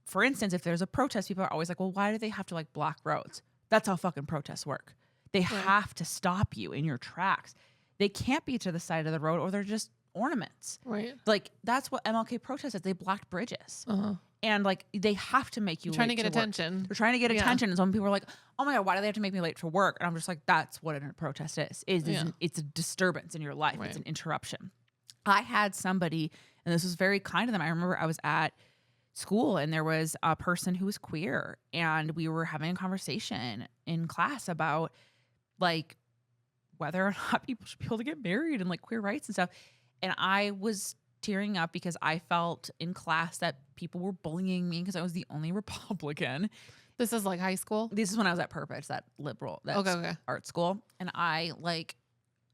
for instance, if there's a protest, people are always like, well, why do they have to like block roads? That's how fucking protests work. They have to stop you in your tracks. They can't be to the side of the road or they're just ornaments. Right. Like that's what MLK protested. They blocked bridges. And like they have to make you trying to late get work. attention. They're trying to get attention. And some people are like, oh my God, why do they have to make me late for work? And I'm just like, that's what a protest is. It's a disturbance in your life. It's an interruption. I had somebody, and this was very kind of them. I remember I was at school and there was a person who was queer and we were having a conversation in class about like whether or not people should be able to get married and like queer rights and stuff. And I was tearing up because I felt in class that people were bullying me because I was the only Republican. This is like high school? This is when I was at Purpose, that liberal, that art school. And I like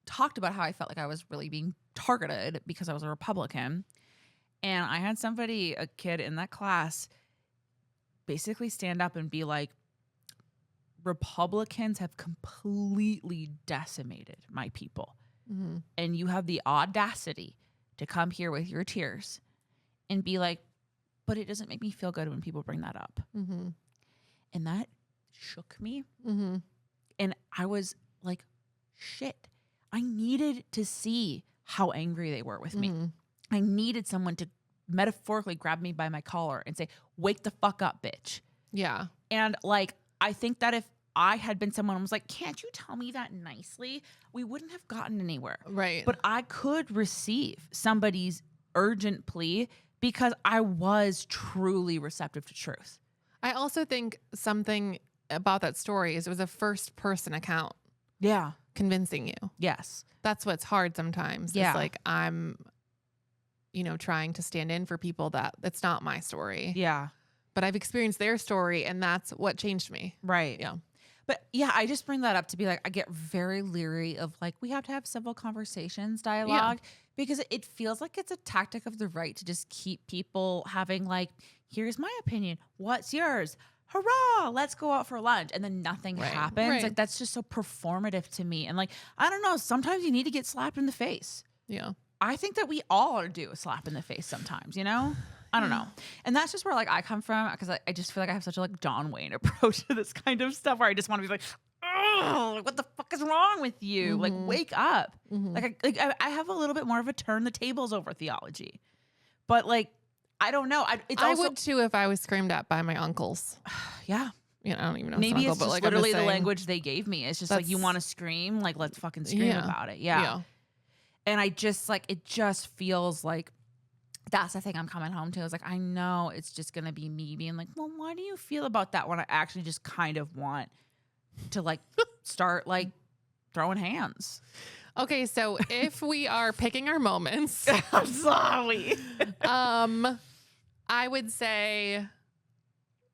talked about how I felt like I was really being targeted because I was a Republican. And I had somebody, a kid in that class, basically stand up and be like, Republicans have completely decimated my people. And you have the audacity to come here with your tears and be like, but it doesn't make me feel good when people bring that up. And that shook me. And I was like, shit, I needed to see how angry they were with me. I needed someone to metaphorically grab me by my collar and say, wake the fuck up, bitch. Yeah. And like, I think that if I had been someone who was like, can't you tell me that nicely? We wouldn't have gotten anywhere. Right. But I could receive somebody's urgent plea because I was truly receptive to truth. I also think something about that story is it was a first person account. Yeah. Convincing you. Yes. That's what's hard sometimes. Yeah. It's like I'm, trying to stand in for people that it's not my story. Yeah. But I've experienced their story and that's what changed me. Right. Yeah. But yeah, I just bring that up to be like, I get very leery of like, we have to have civil conversations, dialogue, because it feels like it's a tactic of the right to just keep people having like, here's my opinion. What's yours? Hurrah, let's go out for lunch. And then nothing happens. Right. Like, that's just so performative to me. And like, I don't know, sometimes you need to get slapped in the face. Yeah. I think that we all are due a slap in the face sometimes, I don't know. And that's just where like I come from because I just feel like I have such a like John Wayne approach to this kind of stuff where I just want to be like, oh, what the fuck is wrong with you? Like, wake up. Like I have a little bit more of a turn the tables over theology. But like, I don't know. I would too if I was screamed at by my uncles. Yeah. I don't even know. Maybe it's it's just like, literally the language they gave me. It's just like, you want to scream? Like, let's fucking scream about it. Yeah. And I just like, it just feels like that's the thing I'm coming home to. Is like, I know it's just going to be me being like, well, why do you feel about that when I actually just kind of want to like start like throwing hands? Okay, so if we are picking our moments, I'm sorry. I would say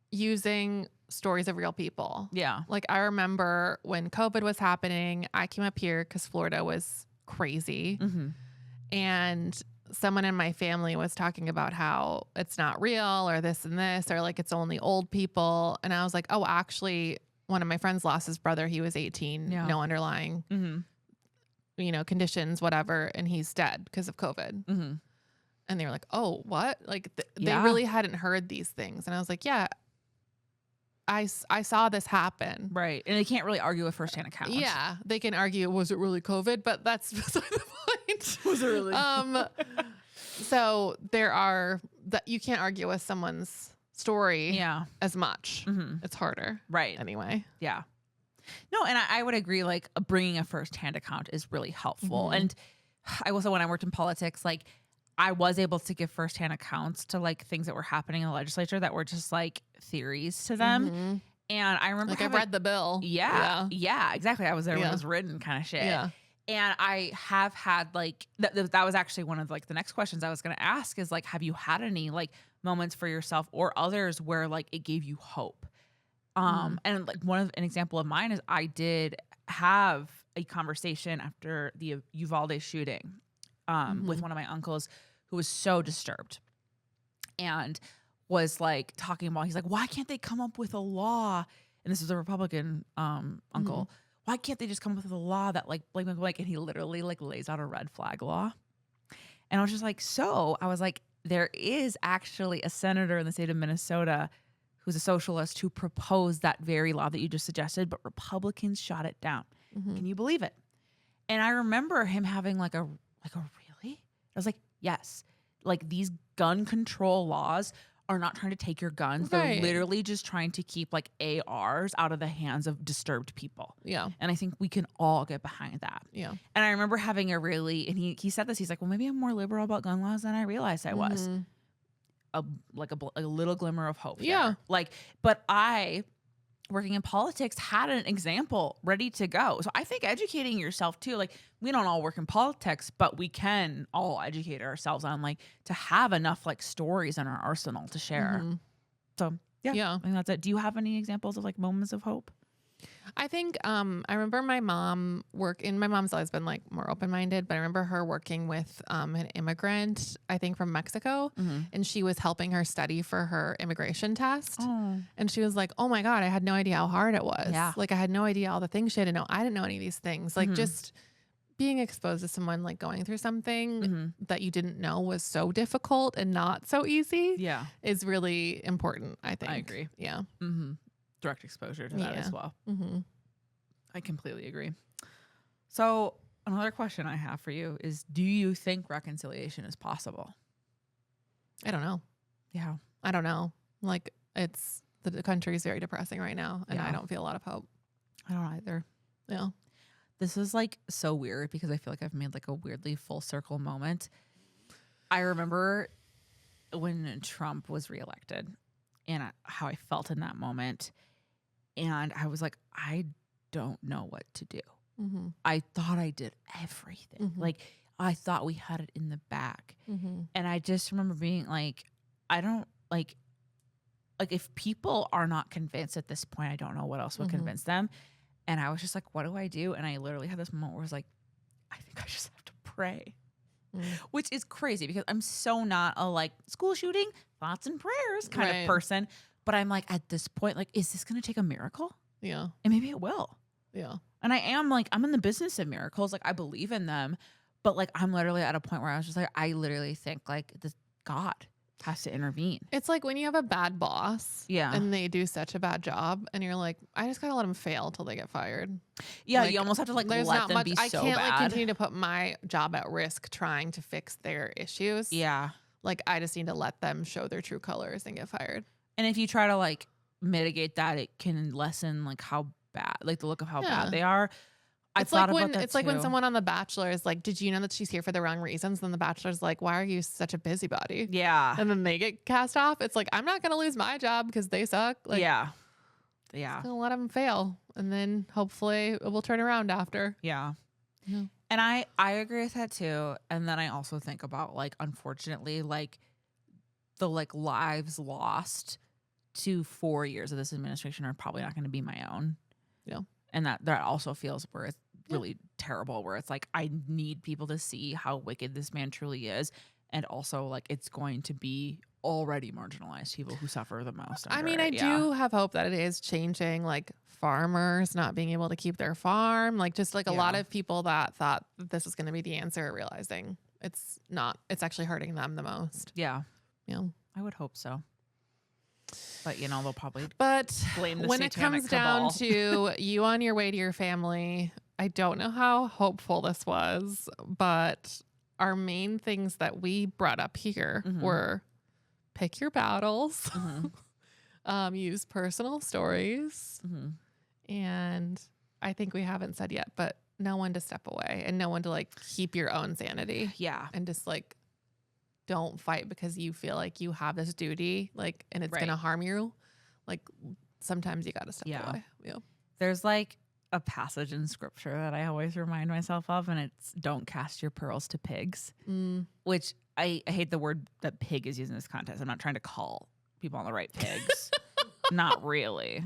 using stories of real people. Yeah. Like I remember when COVID was happening, I came up here because Florida was crazy. And someone in my family was talking about how it's not real or this and this, or like it's only old people. And I was like, oh, actually, one of my friends lost his brother. He was 18, no underlying, conditions, whatever. And he's dead because of COVID. And they were like, oh, what? Like they really hadn't heard these things. And I was like, yeah, I saw this happen. Right. And they can't really argue with firsthand accounts. Yeah. They can argue, was it really COVID? But that's beside the point. Was it really? So there are that you can't argue with someone's story as much. It's harder. Right. Anyway. Yeah. No, and I would agree, like bringing a firsthand account is really helpful. And I also, when I worked in politics, like I was able to give firsthand accounts to like things that were happening in the legislature that were just like theories to them. And I remember like I've read the bill. Yeah, exactly. I was there when it was written kind of shit. Yeah. And I have had like, that was actually one of like the next questions I was going to ask is like, have you had any like moments for yourself or others where like it gave you hope? And like an example of mine is I did have a conversation after the Uvalde shooting with one of my uncles who was so disturbed and was like talking about, he's like, why can't they come up with a law? And this is a Republican uncle. Why can't they just come up with a law that like blank, and he literally like lays out a red flag law. And I was just like, so I was like, there is actually a senator in the state of Minnesota who's a socialist who proposed that very law that you just suggested, but Republicans shot it down. Mm-hmm. Can you believe it? And I remember him having like a really? I was like, yes. Like these gun control laws are not trying to take your guns. Right. They're literally just trying to keep like ARs out of the hands of disturbed people. Yeah. And I think we can all get behind that. Yeah. And I remember having and he said this, he's like, well, maybe I'm more liberal about gun laws than I realized I was. Mm-hmm. A little glimmer of hope. Yeah. There. Like, but I, working in politics, had an example ready to go. So I think educating yourself too, like we don't all work in politics, but we can all educate ourselves on like to have enough like stories in our arsenal to share. Mm-hmm. So yeah, I think that's it. Do you have any examples of like moments of hope? I think I remember my mom's always been like more open-minded, but I remember her working with an immigrant, I think from Mexico, and she was helping her study for her immigration test. Oh. And she was like, oh my God, I had no idea how hard it was. Yeah. Like I had no idea all the things she had to know. I didn't know any of these things. Like just being exposed to someone like going through something that you didn't know was so difficult and not so easy. Yeah. Is really important, I think. I agree. Yeah. Mm-hmm. Direct exposure to that as well. Mm-hmm. I completely agree. So another question I have for you is, do you think reconciliation is possible? I don't know. Yeah. I don't know. Like the country is very depressing right now, and Yeah. I don't feel a lot of hope. I don't either. Yeah. This is like so weird because I feel like I've made like a weirdly full circle moment. I remember when Trump was reelected and how I felt in that moment. And I was like, I don't know what to do. Mm-hmm. I thought I did everything. Mhm. Like I thought we had it in the bag. Mm-hmm. And I just remember being like, I don't like if people are not convinced at this point, I don't know what else would convince them. And I was just like, what do I do? And I literally had this moment where I was like, I think I just have to pray. Which is crazy because I'm so not a like school shooting, thoughts and prayers kind of person. But I'm like, at this point, like, is this going to take a miracle? Yeah. And maybe it will. Yeah. And I am like, I'm in the business of miracles. Like, I believe in them. But like, I'm literally at a point where I was just like, I literally think like this God has to intervene. It's like when you have a bad boss, Yeah. and they do such a bad job, and you're like, I just gotta let them fail till they get fired. Yeah, Like, you almost have to like there's let not them much. be I so can't bad. like continue to put my job at risk trying to fix their issues. Yeah. Like I just need to let them show their true colors and get fired. And if you try to like mitigate that, it can lessen like how bad, like the look of how bad they are. It's like when someone on The Bachelor is like, did you know that she's here for the wrong reasons? Then The Bachelor's like, why are you such a busybody? Yeah. And then they get cast off. It's like, I'm not going to lose my job because they suck. Like, Yeah. I'm going to let them fail. And then hopefully it will turn around after. Yeah. Yeah. And I agree with that too. And then I also think about like, unfortunately, like the like lives lost to 4 years of this administration are probably not going to be my own. Yeah. And that also feels where it's really terrible, where it's like, I need people to see how wicked this man truly is. And also like, it's going to be already marginalized people who suffer the most. I mean, I do have hope that it is changing, like farmers not being able to keep their farm, like just like a lot of people that thought this was going to be the answer are realizing it's not, it's actually hurting them the most. Yeah. Yeah. I would hope so. But you know, they'll probably blame the when it satanic comes cabal. down to you on your way to your family, I don't know how hopeful this was, but our main things that we brought up here were pick your battles, use personal stories, and I think we haven't said yet, but know when to step away and know when to like keep your own sanity. Yeah. And just like don't fight because you feel like you have this duty, like, and it's gonna harm you. Like sometimes you gotta step away. Yeah. There's like a passage in scripture that I always remind myself of, and it's don't cast your pearls to pigs, which I hate the word that pig is used in this context. I'm not trying to call people on the right pigs. Not really.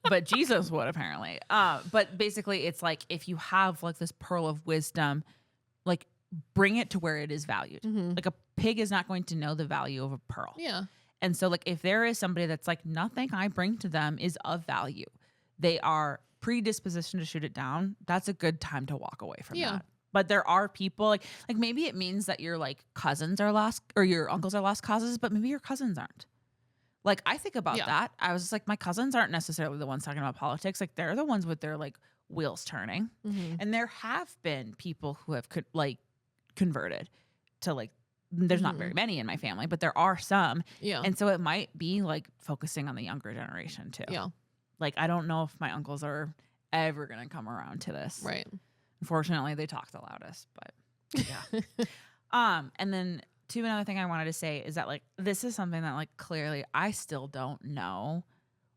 But Jesus would apparently. But basically it's like, if you have like this pearl of wisdom, like bring it to where it is valued. Like a pig is not going to know the value of a pearl. Yeah. And so like if there is somebody that's like, nothing I bring to them is of value, they are predispositioned to shoot it down, that's a good time to walk away from that. But there are people like maybe it means that your like cousins are lost or your uncles are lost causes, but maybe your cousins aren't. Like I think about that. I was just like, my cousins aren't necessarily the ones talking about politics. Like they're the ones with their like wheels turning. And there have been people who have converted to like, there's not very many in my family, but there are some. Yeah. And so it might be like focusing on the younger generation too. Yeah. Like I don't know if my uncles are ever going to come around to this. Right. Unfortunately, they talk the loudest, but yeah. And then another thing I wanted to say is that like this is something that like clearly I still don't know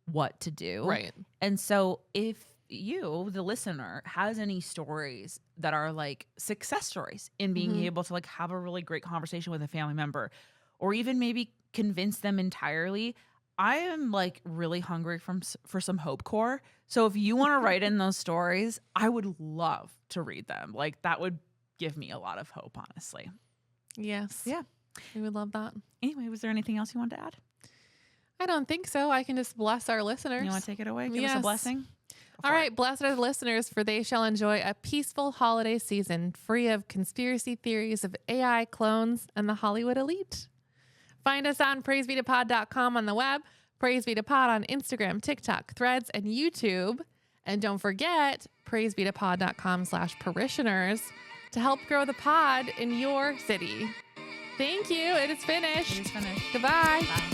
what to do. Right. And so if you, the listener, has any stories that are like success stories in being able to like have a really great conversation with a family member, or even maybe convince them entirely, I am like really hungry for some hope core. So if you want to write in those stories, I would love to read them. Like that would give me a lot of hope, honestly. Yes. Yeah. We would love that. Anyway, was there anything else you wanted to add? I don't think so. I can just bless our listeners. You want to take it away? Give us a blessing? All right. Blessed are the listeners, for they shall enjoy a peaceful holiday season free of conspiracy theories of AI clones and the Hollywood elite. Find us on praisebetopod.com on the web, Praise Be to Pod on Instagram, TikTok, Threads, and YouTube. And don't forget, praisebetopod.com/parishioners to help grow the pod in your city. Thank you. It is finished. It is finished. Goodbye. Bye.